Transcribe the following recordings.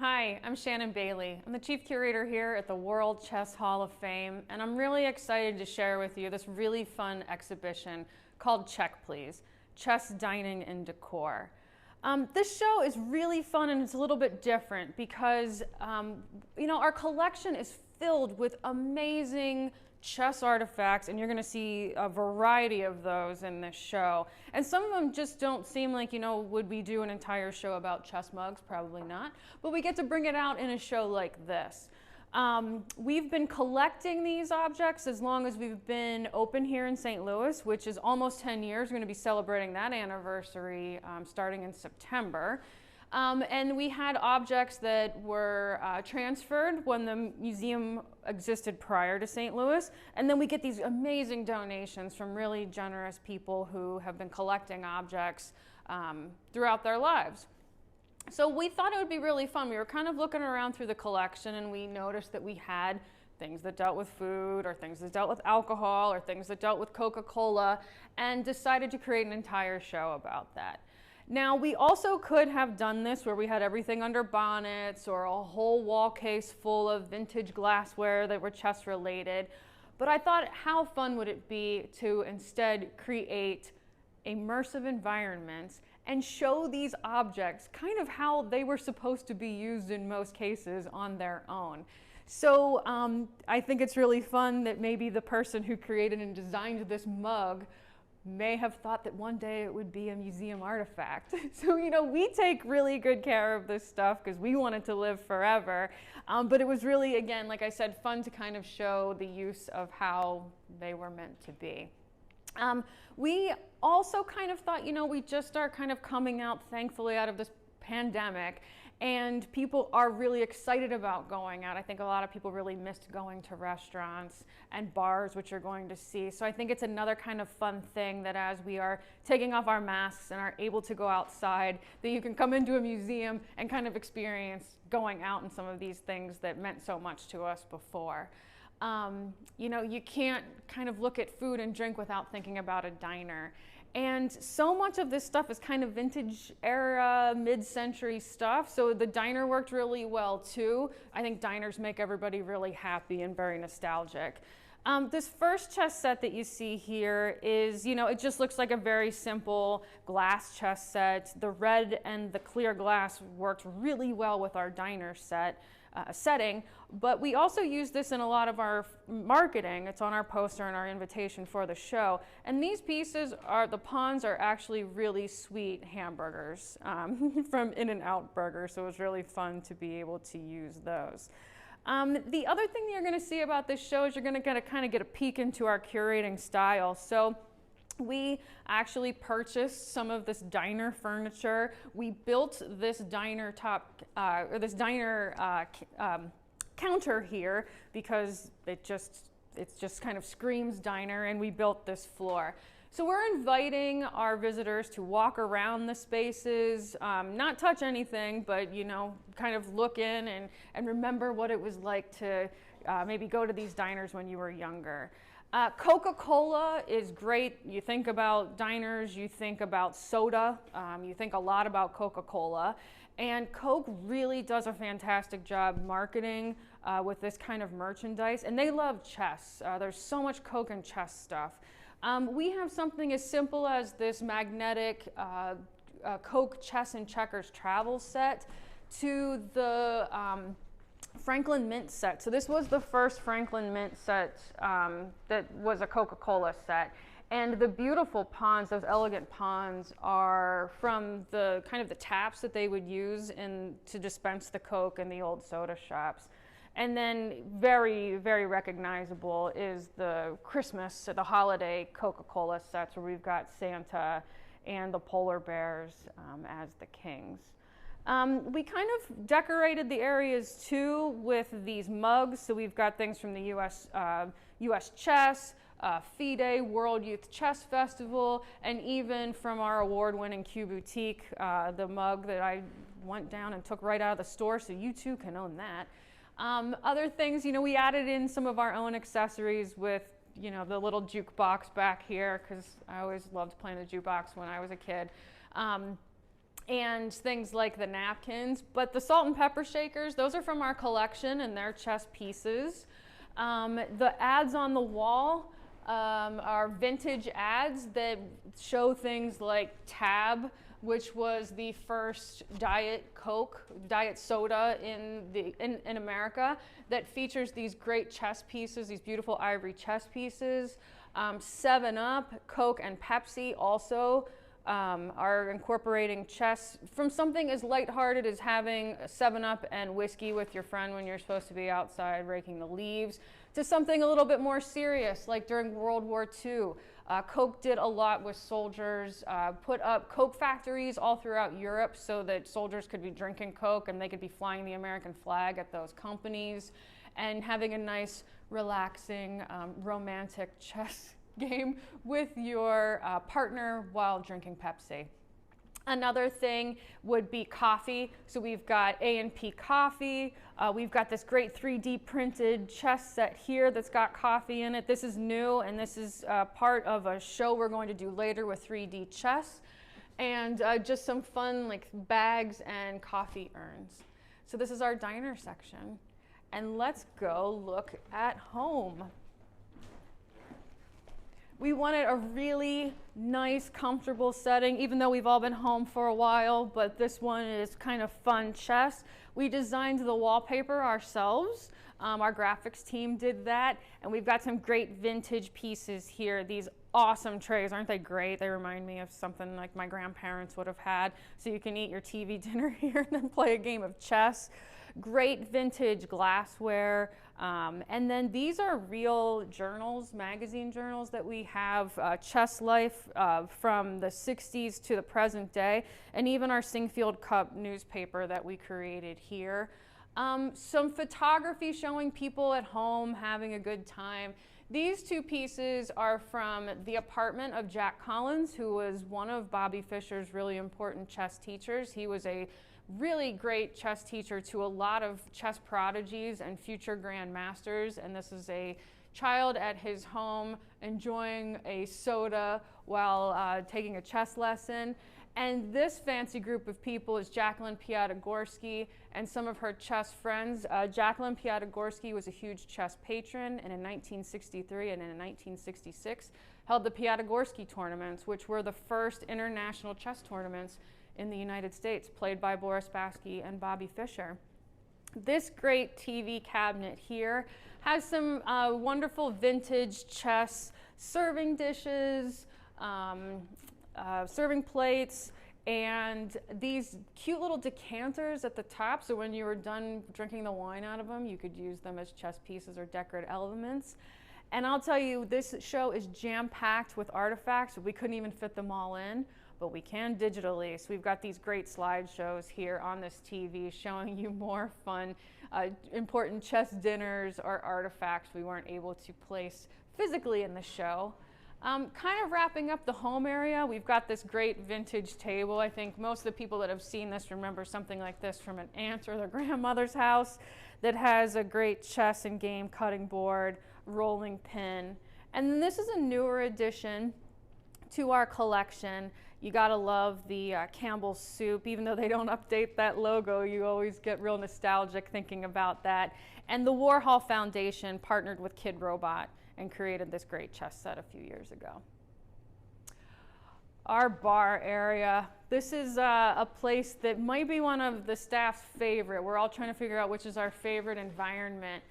Hi, I'm Shannon Bailey. I'm the Chief Curator here at the World Chess Hall of Fame, and I'm really excited to share with you this really fun exhibition called Check Please, Chess, Dining, and Decor. This show is really fun and it's a little bit different because our collection is filled with amazing chess artifacts, and you're going to see a variety of those in this show. And some of them just don't seem like, would we do an entire show about chess mugs? Probably not. But we get to bring it out in a show like this. We've been collecting these objects as long as we've been open here in St. Louis, which is almost 10 years. We're going to be celebrating that anniversary starting in September. And we had objects that were transferred when the museum existed prior to St. Louis. And then we get these amazing donations from really generous people who have been collecting objects throughout their lives. So we thought it would be really fun. We were kind of looking around through the collection and we noticed that we had things that dealt with food or things that dealt with alcohol or things that dealt with Coca-Cola, and decided to create an entire show about that. Now, we also could have done this where we had everything under bonnets or a whole wall case full of vintage glassware that were chess related, but I thought, how fun would it be to instead create immersive environments and show these objects kind of how they were supposed to be used in most cases on their own. So I think it's really fun that maybe the person who created and designed this mug may have thought that one day it would be a museum artifact. So, we take really good care of this stuff because we want it to live forever. But it was really, again, like I said, fun to kind of show the use of how they were meant to be. We also kind of thought, we just are kind of coming out, thankfully, out of this pandemic, and people are really excited about going out. I think a lot of people really missed going to restaurants and bars, which you're going to see. So I think it's another kind of fun thing that as we are taking off our masks and are able to go outside, that you can come into a museum and kind of experience going out in some of these things that meant so much to us before. You can't kind of look at food and drink without thinking about a diner. And so much of this stuff is kind of vintage era, mid-century stuff. So the diner worked really well too. I think diners make everybody really happy and very nostalgic. This first chess set that you see here is, it just looks like a very simple glass chess set. The red and the clear glass worked really well with our diner setting, but we also use this in a lot of our marketing. It's on our poster and our invitation for the show. And these pieces the pawns are actually really sweet hamburgers from In-N-Out Burger, so it was really fun to be able to use those. The other thing that you're going to see about this show is you're going to kind of get a peek into our curating style. So we actually purchased some of this diner furniture. We built this diner counter here because it just kind of screams diner, and we built this floor. So we're inviting our visitors to walk around the spaces, not touch anything, but kind of look in and remember what it was like to maybe go to these diners when you were younger. Coca-Cola is great. You think about diners, you think about soda, you think a lot about Coca-Cola. And Coke really does a fantastic job marketing with this kind of merchandise. And they love chess. There's so much Coke and chess stuff. We have something as simple as this magnetic Coke Chess and Checkers travel set to the Franklin Mint set. So this was the first Franklin Mint set that was a Coca-Cola set. And the beautiful pawns, those elegant pawns, are from the kind of the taps that they would use to dispense the Coke in the old soda shops. And then very, very recognizable is the Christmas, the holiday Coca-Cola sets where we've got Santa and the polar bears as the kings. We kind of decorated the areas too with these mugs. So we've got things from the US Chess, FIDE, World Youth Chess Festival, and even from our award-winning Q Boutique, the mug that I went down and took right out of the store, so you too can own that. Other things, we added in some of our own accessories with, the little jukebox back here, because I always loved playing the jukebox when I was a kid. and things like the napkins. But the salt and pepper shakers, those are from our collection and they're chess pieces. The ads on the wall are vintage ads that show things like Tab, which was the first Diet Coke, Diet soda in America, that features these great chess pieces, these beautiful ivory chess pieces. 7-Up, Coke, and Pepsi also are incorporating chess from something as lighthearted as having 7-Up and whiskey with your friend when you're supposed to be outside raking the leaves, to something a little bit more serious, like during World War II. Coke did a lot with soldiers, put up Coke factories all throughout Europe so that soldiers could be drinking Coke and they could be flying the American flag at those companies and having a nice, relaxing, romantic chess game with your partner while drinking Pepsi. Another thing would be coffee. So we've got A&P coffee. We've got this great 3D printed chess set here that's got coffee in it. This is new, and this is part of a show we're going to do later with 3D chess. And just some fun like bags and coffee urns. So this is our diner section. And let's go look at home. We wanted a really nice, comfortable setting, even though we've all been home for a while, but this one is kind of fun chess. We designed the wallpaper ourselves. Our graphics team did that, and we've got some great vintage pieces here. These awesome trays, aren't they great? They remind me of something like my grandparents would have had. So you can eat your TV dinner here and then play a game of chess. Great vintage glassware. And then these are real journals, magazine journals that we have, Chess Life from the 60s to the present day, and even our Singfield Cup newspaper that we created here. Some photography showing people at home having a good time. These two pieces are from the apartment of Jack Collins, who was one of Bobby Fischer's really important chess teachers. He was a really great chess teacher to a lot of chess prodigies and future grandmasters, and this is a child at his home enjoying a soda while taking a chess lesson. And this fancy group of people is Jacqueline Piatigorsky and some of her chess friends. Jacqueline Piatigorsky was a huge chess patron, and in 1963 and in 1966 held the Piatigorsky tournaments, which were the first international chess tournaments in the United States, played by Boris Spassky and Bobby Fischer. This great TV cabinet here has some wonderful vintage chess serving dishes, serving plates, and these cute little decanters at the top, so when you were done drinking the wine out of them, you could use them as chess pieces or decorative elements. And I'll tell you, this show is jam-packed with artifacts. We couldn't even fit them all in, but we can digitally. So we've got these great slideshows here on this TV showing you more fun, important chess dinners or artifacts we weren't able to place physically in the show. Kind of wrapping up the home area, we've got this great vintage table. I think most of the people that have seen this remember something like this from an aunt or their grandmother's house that has a great chess and game cutting board, rolling pin. And then this is a newer addition to our collection. You gotta love the Campbell's soup. Even though they don't update that logo, you always get real nostalgic thinking about that. And the Warhol Foundation partnered with Kid Robot and created this great chess set a few years ago. Our bar area. This is a place that might be one of the staff's favorite. We're all trying to figure out which is our favorite environment.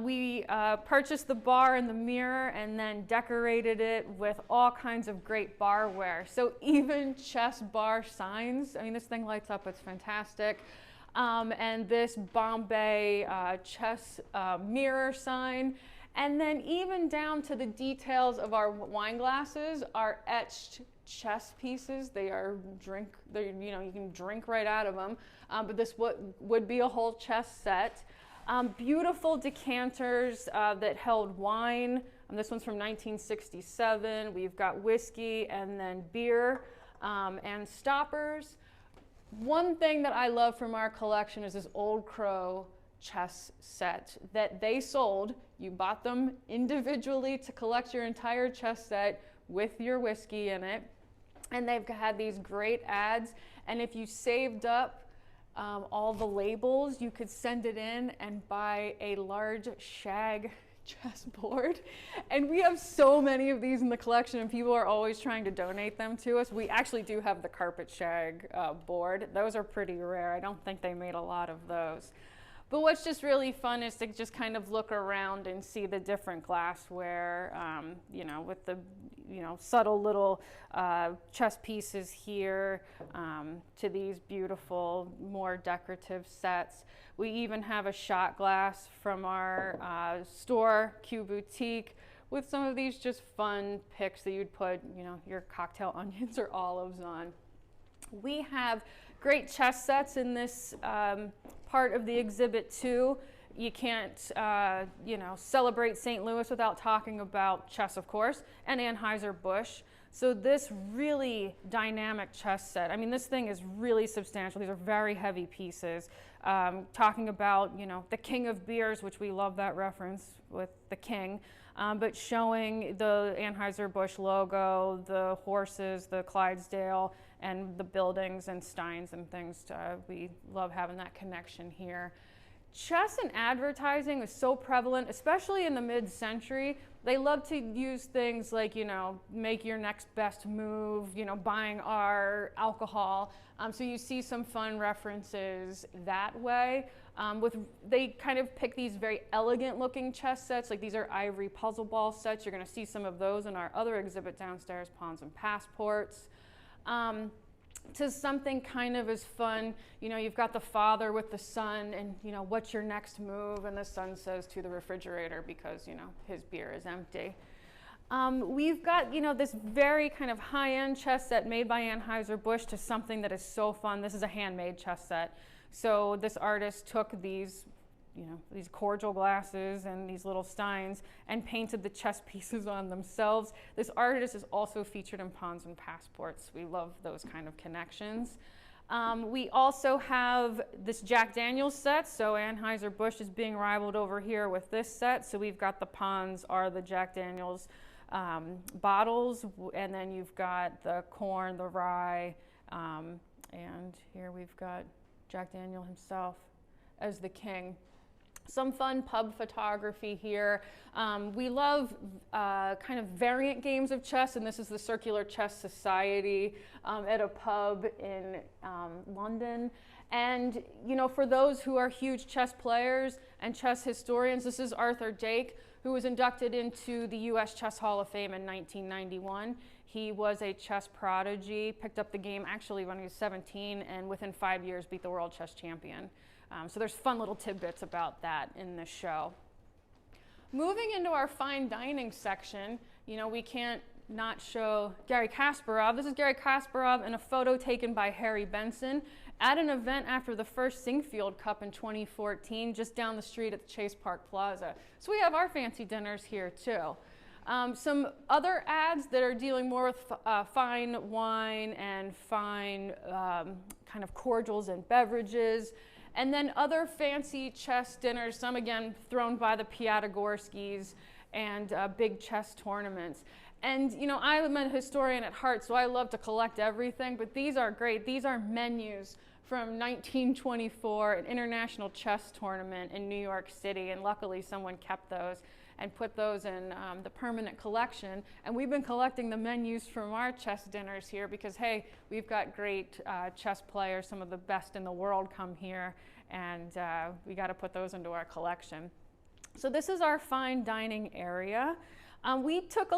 We purchased the bar and the mirror and then decorated it with all kinds of great barware. So even chess bar signs, I mean, this thing lights up, it's fantastic. And this Bombay chess mirror sign. And then even down to the details of our wine glasses are etched chess pieces. They are you know, you can drink right out of them. But this would be a whole chess set. Beautiful decanters that held wine. This one's from 1967. We've got whiskey and then beer and stoppers. One thing that I love from our collection is this Old Crow chess set that they sold. You bought them individually to collect your entire chess set with your whiskey in it. And they've had these great ads. And if you saved up all the labels, you could send it in and buy a large shag chessboard. And we have so many of these in the collection, and people are always trying to donate them to us. We actually do have the carpet shag board. Those are pretty rare. I don't think they made a lot of those. But what's just really fun is to just kind of look around and see the different glassware, you know, with the, you know, subtle little chess pieces here to these beautiful, more decorative sets. We even have a shot glass from our store, Q Boutique, with some of these just fun picks that you'd put, you know, your cocktail onions or olives on. We have great chess sets in this part of the exhibit too. You can't, you know, celebrate St. Louis without talking about chess, of course, and Anheuser-Busch. So this really dynamic chess set, I mean, this thing is really substantial. These are very heavy pieces. Talking about, you know, the king of beers, which we love that reference with the king, but showing the Anheuser-Busch logo, the horses, the Clydesdale, and the buildings and steins and things. We love having that connection here. Chess and advertising is so prevalent, especially in the mid-century. They love to use things like, you know, make your next best move, you know, buying our alcohol. So you see some fun references that way. They kind of pick these very elegant looking chess sets, like these are ivory puzzle ball sets. You're gonna see some of those in our other exhibit downstairs, Pawns and Passports. To something kind of as fun, you know, you've got the father with the son and, you know, what's your next move? And the son says to the refrigerator because, you know, his beer is empty. We've got, you know, this very kind of high-end chess set made by Anheuser-Busch to something that is so fun. This is a handmade chess set. So this artist took these, you know, these cordial glasses and these little steins and painted the chess pieces on themselves. This artist is also featured in Pawns and Passports. We love those kind of connections. We also have this Jack Daniel's set. So Anheuser-Busch is being rivaled over here with this set. So we've got the Pawns are the Jack Daniel's bottles, and then you've got the corn, the rye, and here we've got Jack Daniel himself as the king. Some fun pub photography here. We love kind of variant games of chess, and this is the Circular Chess Society at a pub in London. And, you know, for those who are huge chess players and chess historians, this is Arthur Dake, who was inducted into the U.S. Chess Hall of Fame in 1991. He was a chess prodigy, picked up the game actually when he was 17, and within 5 years beat the world chess champion. So there's fun little tidbits about that in this show. Moving into our fine dining section, you know, we can't not show Garry Kasparov. This is Garry Kasparov in a photo taken by Harry Benson at an event after the first Singfield Cup in 2014, just down the street at the Chase Park Plaza. So we have our fancy dinners here too. Some other ads that are dealing more with fine wine and fine kind of cordials and beverages. And then other fancy chess dinners, some again thrown by the Piatigorsky's and big chess tournaments. And you know, I'm a historian at heart, so I love to collect everything, but these are great. These are menus from 1924, an international chess tournament in New York City, and luckily someone kept those and put those in the permanent collection. And we've been collecting the menus from our chess dinners here because, hey, we've got great chess players, some of the best in the world come here, and we got to put those into our collection. So this is our fine dining area. We took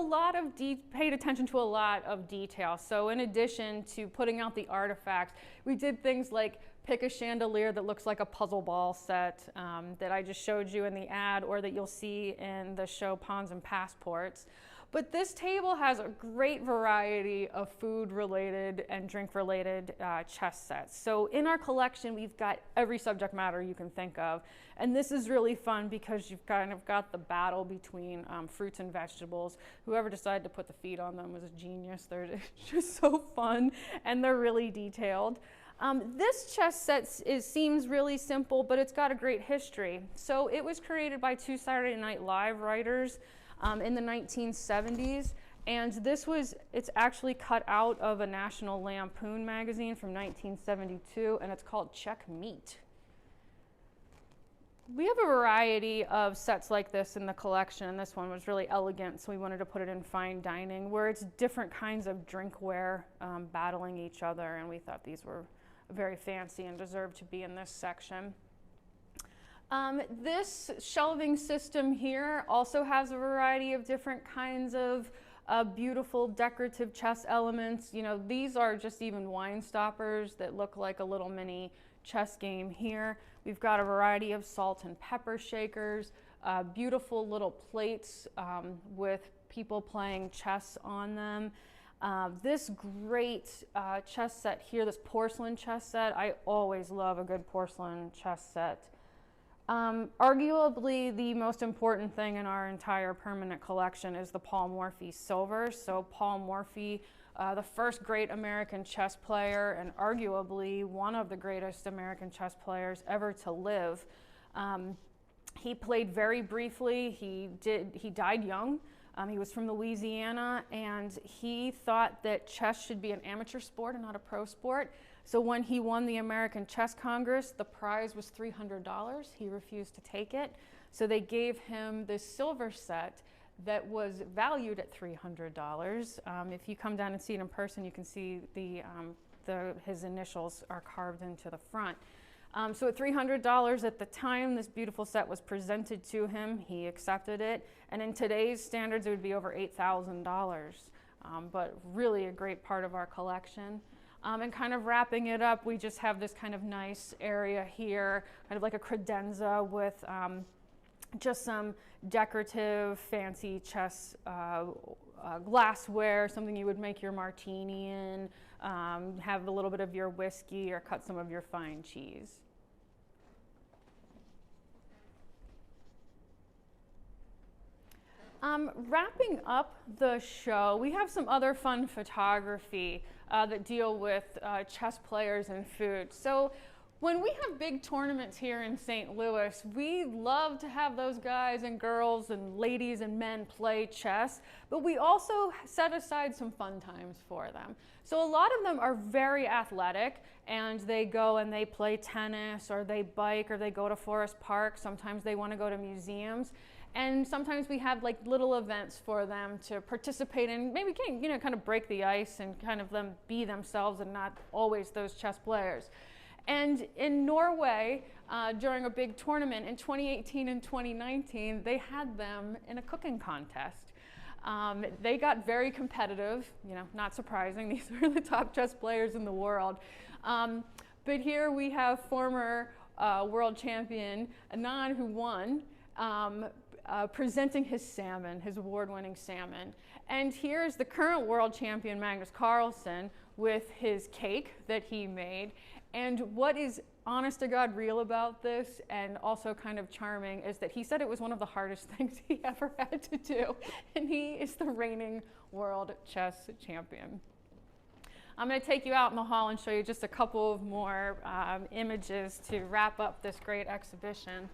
paid attention to a lot of detail. So in addition to putting out the artifacts, we did things like pick a chandelier that looks like a puzzle ball set that I just showed you in the ad, or that you'll see in the show Pawns and Passports. But this table has a great variety of food-related and drink-related chess sets. So in our collection, we've got every subject matter you can think of. And this is really fun because you've kind of got the battle between fruits and vegetables. Whoever decided to put the feet on them was a genius. They're just so fun, and they're really detailed. This chess set seems really simple, but it's got a great history. So it was created by two Saturday Night Live writers in the 1970s, And it's actually cut out of a National Lampoon magazine from 1972, and it's called Check Meat. We have a variety of sets like this in the collection, and this one was really elegant, so we wanted to put it in fine dining, where it's different kinds of drinkware battling each other, and we thought these were very fancy and deserved to be in this section. This shelving system here also has a variety of different kinds of beautiful decorative chess elements. You know, these are just even wine stoppers that look like a little mini chess game here. We've got a variety of salt and pepper shakers, beautiful little plates with people playing chess on them. This great chess set here, this porcelain chess set, I always love a good porcelain chess set. Arguably the most important thing in our entire permanent collection is the Paul Morphy silver. So Paul Morphy, the first great American chess player and arguably one of the greatest American chess players ever to live. He played very briefly. He died young. He was from Louisiana, and he thought that chess should be an amateur sport and not a pro sport. So when he won the American Chess Congress, the prize was $300. He refused to take it. So they gave him this silver set that was valued at $300. If you come down and see it in person, you can see his initials are carved into the front. So at $300 at the time this beautiful set was presented to him, he accepted it. And in today's standards, it would be over $8,000. But really a great part of our collection. And kind of wrapping it up, we just have this kind of nice area here, kind of like a credenza with just some decorative, fancy chess glassware, something you would make your martini in, have a little bit of your whiskey or cut some of your fine cheese. Wrapping up the show, we have some other fun photography that deal with chess players and food. So when we have big tournaments here in St. Louis, we love to have those guys and girls and ladies and men play chess, but we also set aside some fun times for them. So a lot of them are very athletic, and they go and they play tennis, or they bike, or they go to Forest Park. Sometimes they want to go to museums. And sometimes we have like little events for them to participate in, maybe kind of break the ice and kind of them be themselves and not always those chess players. And in Norway, during a big tournament in 2018 and 2019, they had them in a cooking contest. They got very competitive, not surprising. These are the top chess players in the world. But here we have former world champion Anand, who won, presenting his salmon, his award-winning salmon. And here's the current world champion, Magnus Carlsen, with his cake that he made. And what is honest to God real about this, and also kind of charming, is that he said it was one of the hardest things he ever had to do. And he is the reigning world chess champion. I'm going to take you out in the hall and show you just a couple of more images to wrap up this great exhibition.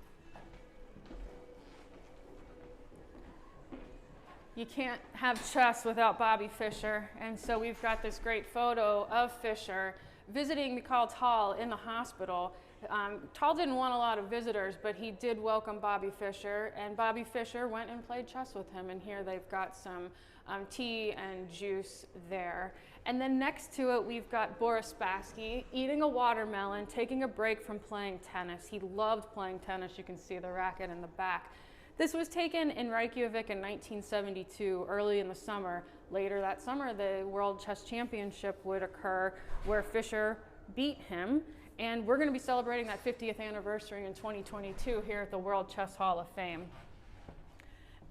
You can't have chess without Bobby Fischer, and so we've got this great photo of Fischer visiting Mikhail Tal in the hospital. Tal didn't want a lot of visitors, but he did welcome Bobby Fischer, and Bobby Fischer went and played chess with him, and here they've got some tea and juice there. And then next to it, we've got Boris Spassky eating a watermelon, taking a break from playing tennis. He loved playing tennis. You can see the racket in the back. This was taken in Reykjavik in 1972, early in the summer. Later that summer, the World Chess Championship would occur where Fischer beat him. And we're going to be celebrating that 50th anniversary in 2022 here at the World Chess Hall of Fame.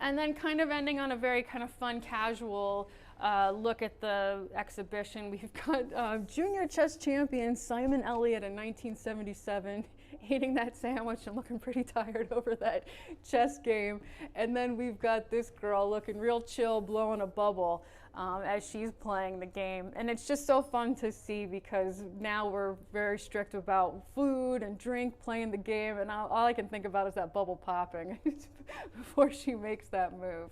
And then kind of ending on a very kind of fun, casual look at the exhibition. We've got junior chess champion Simon Elliott in 1977 eating that sandwich and looking pretty tired over that chess game. And then we've got this girl looking real chill, blowing a bubble as she's playing the game. And it's just so fun to see, because now we're very strict about food and drink, playing the game, and all I can think about is that bubble popping before she makes that move.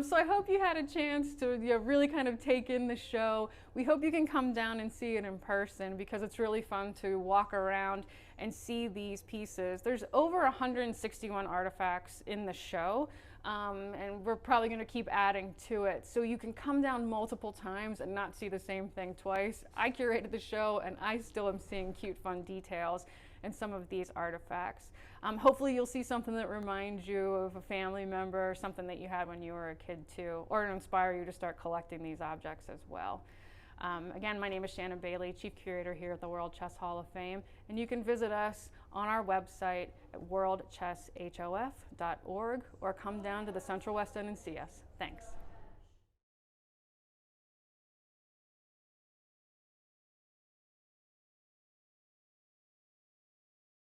So I hope you had a chance to really kind of take in the show. We hope you can come down and see it in person because it's really fun to walk around and see these pieces. There's over 161 artifacts in the show, and we're probably going to keep adding to it. So you can come down multiple times and not see the same thing twice. I curated the show and I still am seeing cute, fun details in some of these artifacts. Hopefully you'll see something that reminds you of a family member or something that you had when you were a kid too, or to inspire you to start collecting these objects as well. Again, my name is Shannon Bailey, Chief Curator here at the World Chess Hall of Fame, and you can visit us on our website at worldchesshof.org or come down to the Central West End and see us. Thanks.